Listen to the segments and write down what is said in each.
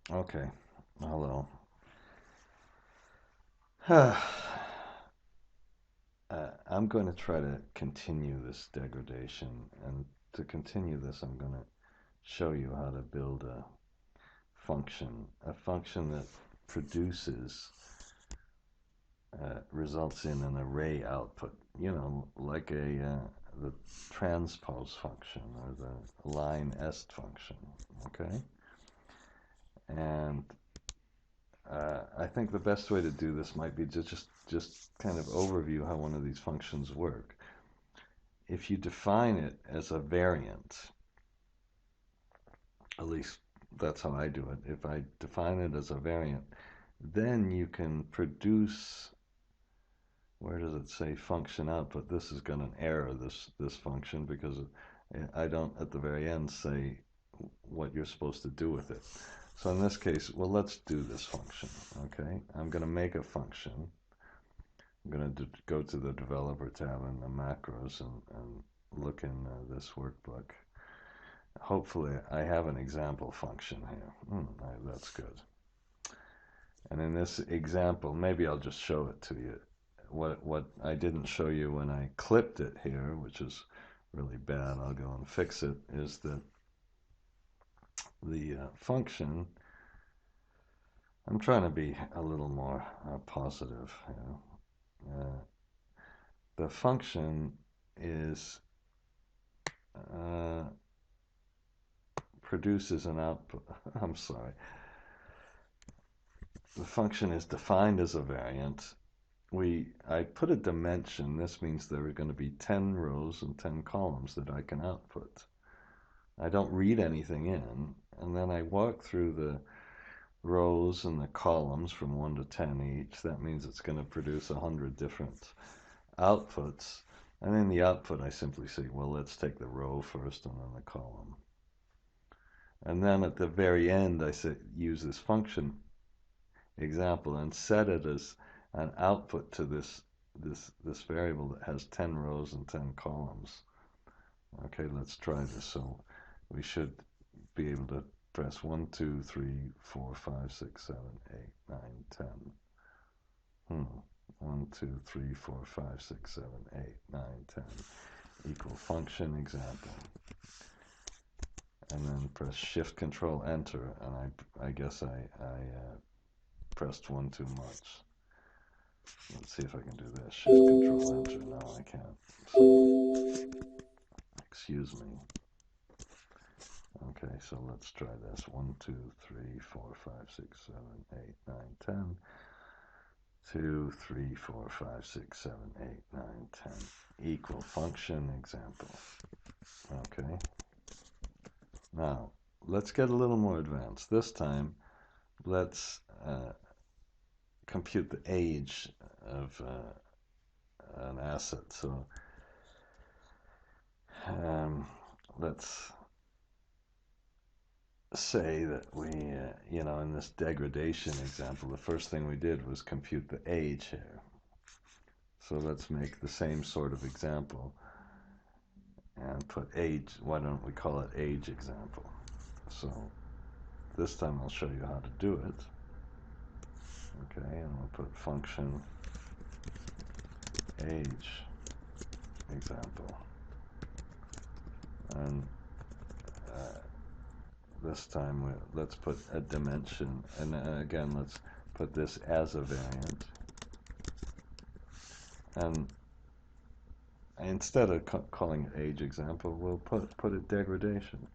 Okay, hello. I'm going to try to continue this degradation, and to continue this, I'm going to show you how to build a function that produces, results in an array output, like the transpose function or the line est function, okay? And I think the best way to do this might be to just kind of overview how one of these functions work. If you define it as a variant, at least that's how I do it. If I define it as a variant, then you can produce, where does it say function output? This is going to error this function because I don't at the very end say what you're supposed to do with it. So in this case, well, let's do this function, okay? I'm going to make a function. I'm going to go to the developer tab in the macros and look in this workbook. Hopefully I have an example function here. That's good. And in this example, maybe I'll just show it to you. What I didn't show you when I clipped it here, which is really bad, I'll go and fix it, is that the function, I'm trying to be a little more positive. The function is uh, produces an output. I'm sorry. The function is defined as a variant. I put a dimension. This means there are going to be 10 rows and 10 columns that I can output. I don't read anything in, and then I walk through the rows and the columns from 1 to 10 each. That means it's going to produce 100 different outputs. And in the output, I simply say, well, let's take the row first and then the column. And then at the very end, I say, use this function example and set it as an output to this variable that has 10 rows and 10 columns. Okay, let's try this. So we should be able to press 1, 2, 3, 4, 5, 6, 7, 8, 9, 10. 1, 2, 3, 4, 5, 6, 7, 8, 9, 10. Equal function example. And then press Shift Control Enter, and I guess I pressed one too much. Let's see if I can do this. Shift Control Enter. No, I can't. So, excuse me. Okay, so let's try this. 1, 2, 3, 4, 5, 6, 7, 8, 9, 10. 2, 3, 4, 5, 6, 7, 8, 9, 10. Equal function example. Okay. Now, let's get a little more advanced. This time, let's compute the age of an asset. So let's say that we, in this degradation example, the first thing we did was compute the age here. So let's make the same sort of example and put age. Why don't we call it age example? So this time I'll show you how to do it. Okay, and we'll put function age example. And this time let's put a dimension, and again let's put this as a variant. And instead of calling it age example, we'll put it degradation.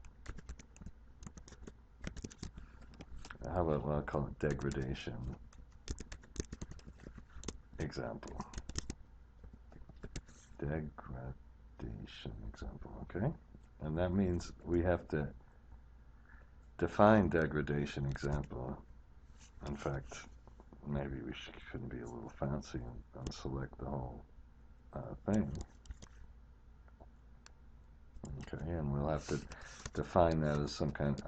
How about I'll call it degradation example. Degradation example, okay? And that means we have to define degradation example. In fact, maybe we shouldn't be a little fancy and select the whole thing. Okay, and we'll have to define that as some kind.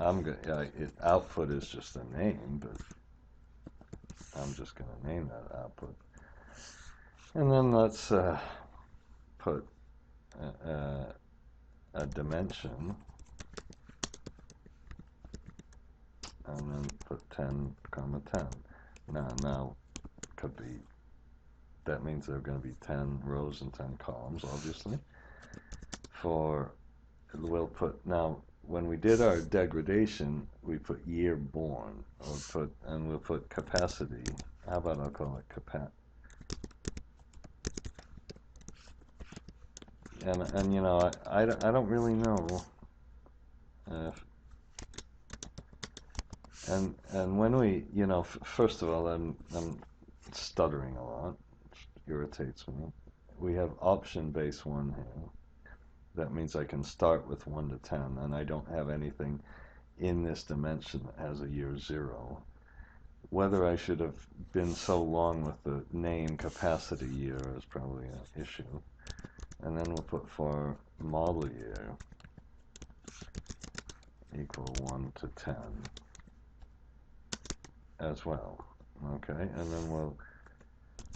Output is just a name, but I'm just going to name that output. And then let's put a dimension and then put 10, comma 10. Now could be, that means there are going to be 10 rows and 10 columns, obviously. We'll put, now when we did our degradation, we put year born, and we'll put capacity. How about I'll call it and you know, I don't really know if, and when we, you know, first of all, I'm stuttering a lot, which irritates me. We have option base 1 here. That means I can start with 1 to 10, and I don't have anything in this dimension that has a year 0. Whether I should have been so long with the name capacity year is probably an issue. And then we'll put for model year equal 1 to 10 as well. Okay, and then we'll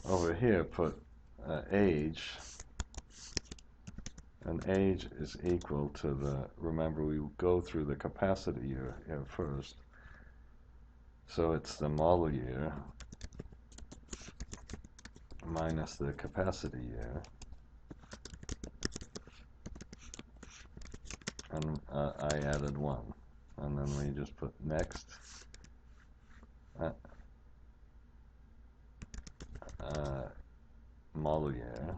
over here put age, and age is equal to the, remember we go through the capacity year here first, so it's the model year minus the capacity year, and I added 1, and then we just put next, model year,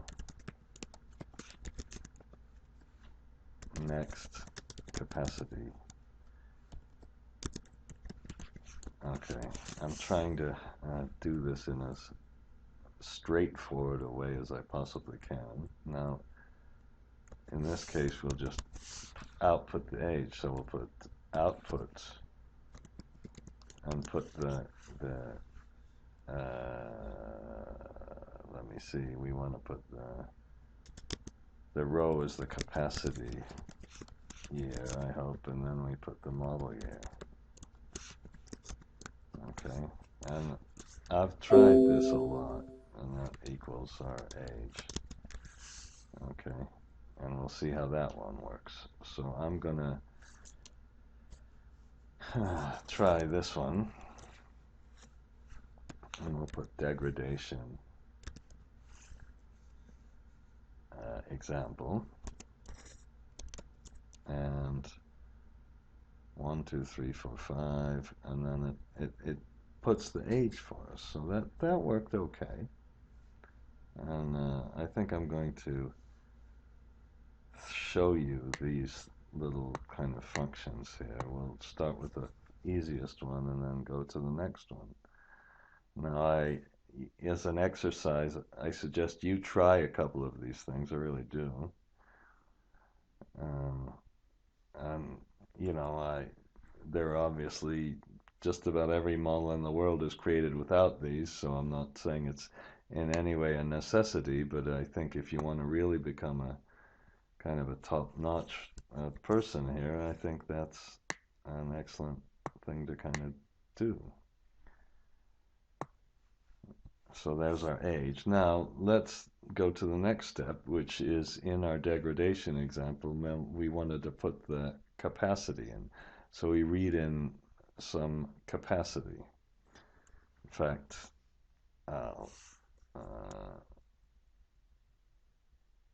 next capacity. Okay, I'm trying to do this in as straightforward a way as I possibly can. Now, in this case, we'll just output the age, so we'll put output and put let me see, we want to put the row is the capacity year, I hope, and then we put the model year. Okay, and I've tried this a lot, and that equals our age. Okay, and we'll see how that one works. So I'm gonna try this one, and we'll put degradation example, and 1, 2, 3, 4, 5, and then it puts the age for us. So that worked okay. And I think I'm going to show you these little kind of functions here. We'll start with the easiest one and then go to the next one. Now, as an exercise, I suggest you try a couple of these things. I really do. And you know, they're obviously, just about every model in the world is created without these, so I'm not saying it's in any way a necessity, but I think if you want to really become a kind of a top-notch person here, I think that's an excellent thing to kind of do. So there's our age. Now let's go to the next step, which is in our degradation example. We wanted to put the capacity in. So we read in some capacity. In fact,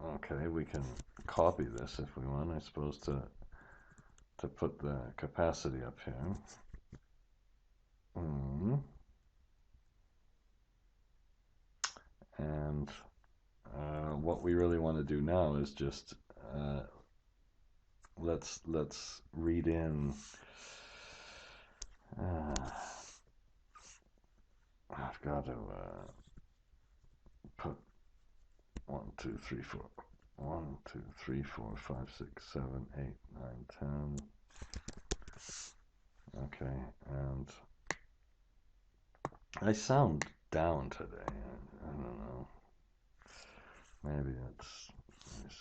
okay, we can copy this if we want, I suppose, to put the capacity up here. And what we really want to do now is just let's read in. I've got to put 1, 2, 3, 4. 1, 2, 3, 4, 5, 6, 7, 8, 9, 10. Okay, and I sound down today. I don't know. Maybe it's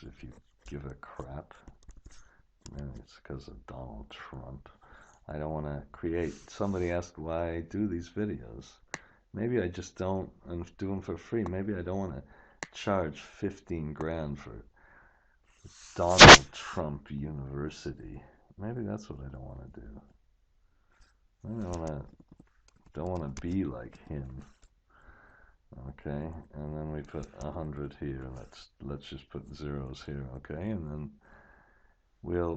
if you give a crap. Maybe it's because of Donald Trump. I don't want to create. Somebody asked why I do these videos. Maybe I just don't and do them for free. Maybe I don't want to charge 15 grand for Donald Trump University. Maybe that's what I don't want to do. don't wanna be like him. Okay, and then we put 100 here. Let's just put zeros here. Okay, and then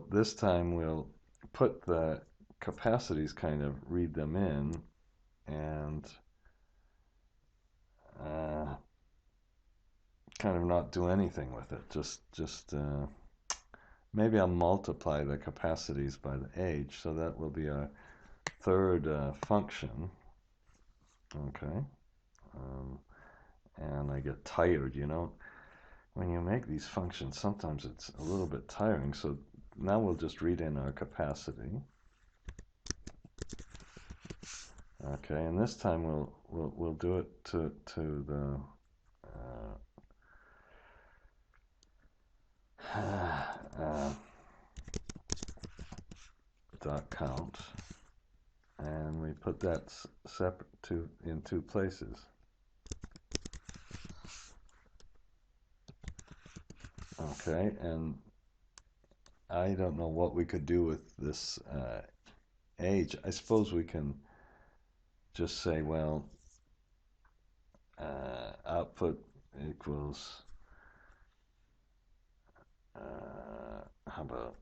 this time we'll put the capacities, kind of read them in, and kind of not do anything with it. Just maybe I'll multiply the capacities by the age, so that will be our third function. Okay, and I get tired, when you make these functions, sometimes it's a little bit tiring. So now we'll just read in our capacity. Okay, and this time we'll do it to the dot count, and we put that separate in two places. Okay, and I don't know what we could do with this age. I suppose we can just say, well, output equals, how about,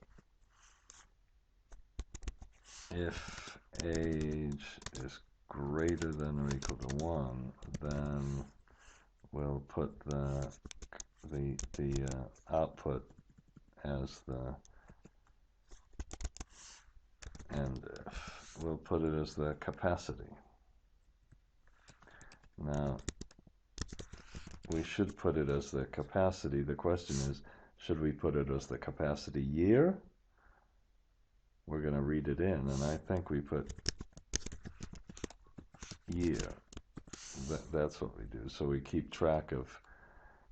if age is greater than or equal to 1, then we'll put the output as the, and if we'll put it as the capacity. Now, we should put it as the capacity. The question is, should we put it as the capacity year? We're going to read it in, and I think we put year. That's what we do. So we keep track of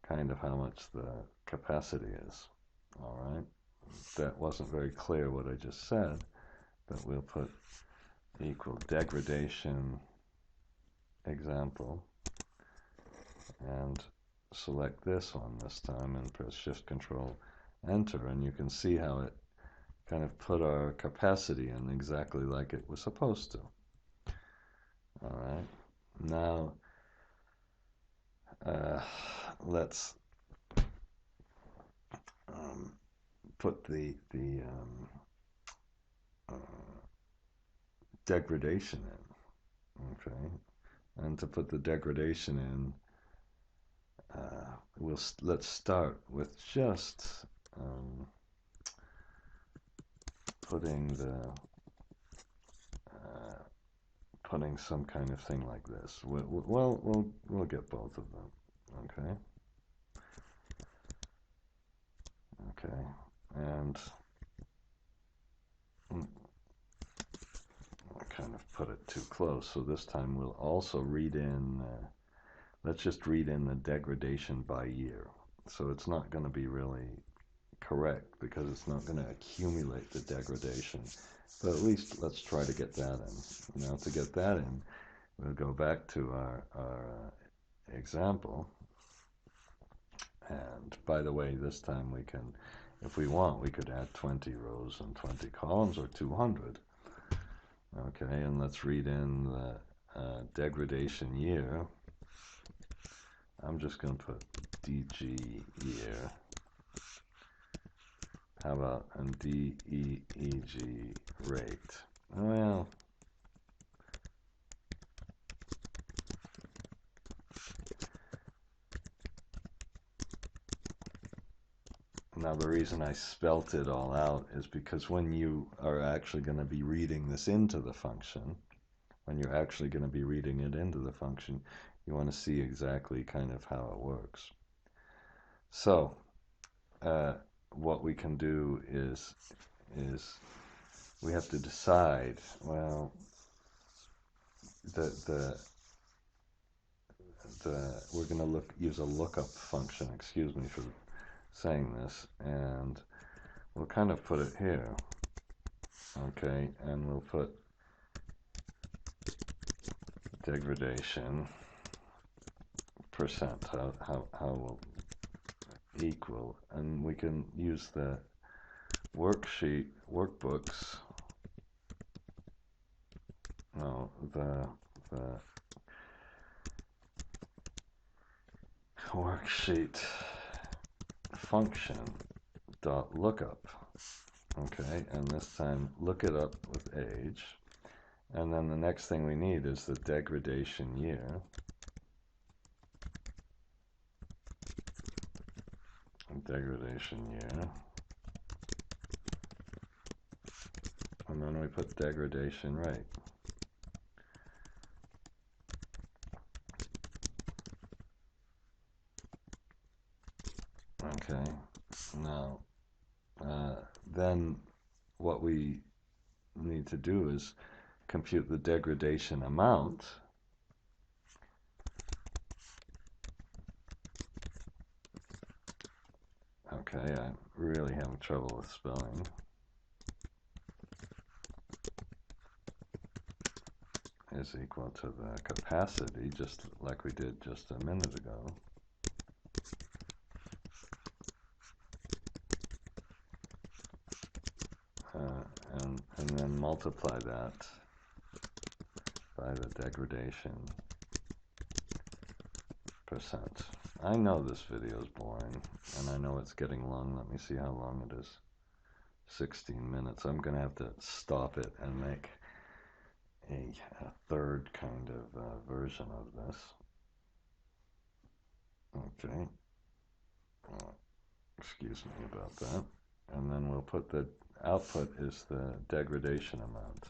kind of how much the capacity is. All right. That wasn't very clear what I just said, but we'll put equal degradation example and select this one this time and press Shift Control Enter, and you can see how it kind of put our capacity in exactly like it was supposed to. All right, now let's put the degradation in. Okay, and to put the degradation in, let's start with just putting some kind of thing like this. We'll get both of them. Okay, and I kind of put it too close. So this time we'll also read in. Let's just read in the degradation by year. So it's not going to be really correct because it's not going to accumulate the degradation. But at least let's try to get that in. Now to get that in, we'll go back to our example. And by the way, this time we can, if we want, we could add 20 rows and 20 columns, or 200. Okay, and let's read in the degradation year. I'm just going to put DG year. How about a DEEG rate? Well, now the reason I spelt it all out is because when you are actually going to be reading this into the function, when you're actually going to be reading it into the function, you want to see exactly kind of how it works. So what we can do is we have to decide, well, we're going to use a lookup function, excuse me for saying this, and we'll kind of put it here. Okay, and we'll put degradation percent, how will equal, and we can use the workbooks So the worksheet function dot lookup. Okay, and this time look it up with age. And then the next thing we need is the degradation year. Degradation year. And then we put degradation rate. Okay, now then what we need to do is compute the degradation amount. Okay, I'm really having trouble with spelling. Is equal to the capacity, just like we did just a minute ago. And then multiply that by the degradation percent. I know this video is boring, and I know it's getting long. Let me see how long it is. 16 minutes. I'm going to have to stop it and make a third kind of version of this. Okay. Excuse me about that. And then we'll put the output is the degradation amount.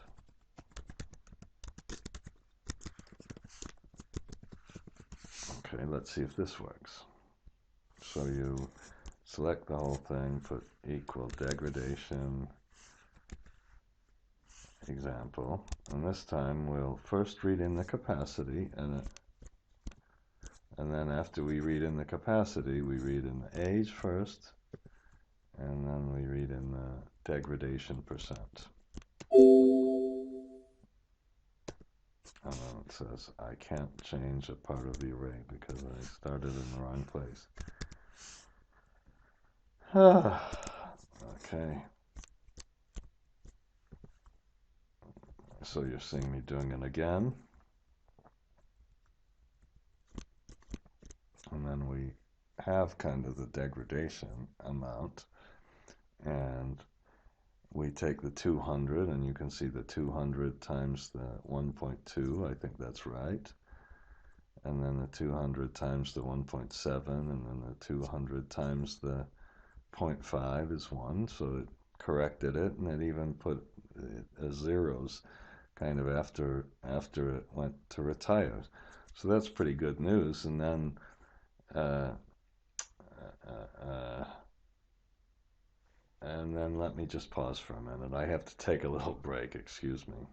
Okay, let's see if this works. So you select the whole thing, put equal degradation example, and this time we'll first read in the capacity, and then after we read in the capacity, we read in the age first, and then we read in the degradation percent. And then it says, I can't change a part of the array because I started in the wrong place. Okay. So you're seeing me doing it again. And then we have kind of the degradation amount. And we take the 200, and you can see the 200 times the 1.2. I think that's right. And then the 200 times the 1.7, and then the 200 times the 0.5 is 1. So it corrected it, and it even put zeros kind of after it went to retire. So that's pretty good news. And then let me just pause for a minute. I have to take a little break, excuse me.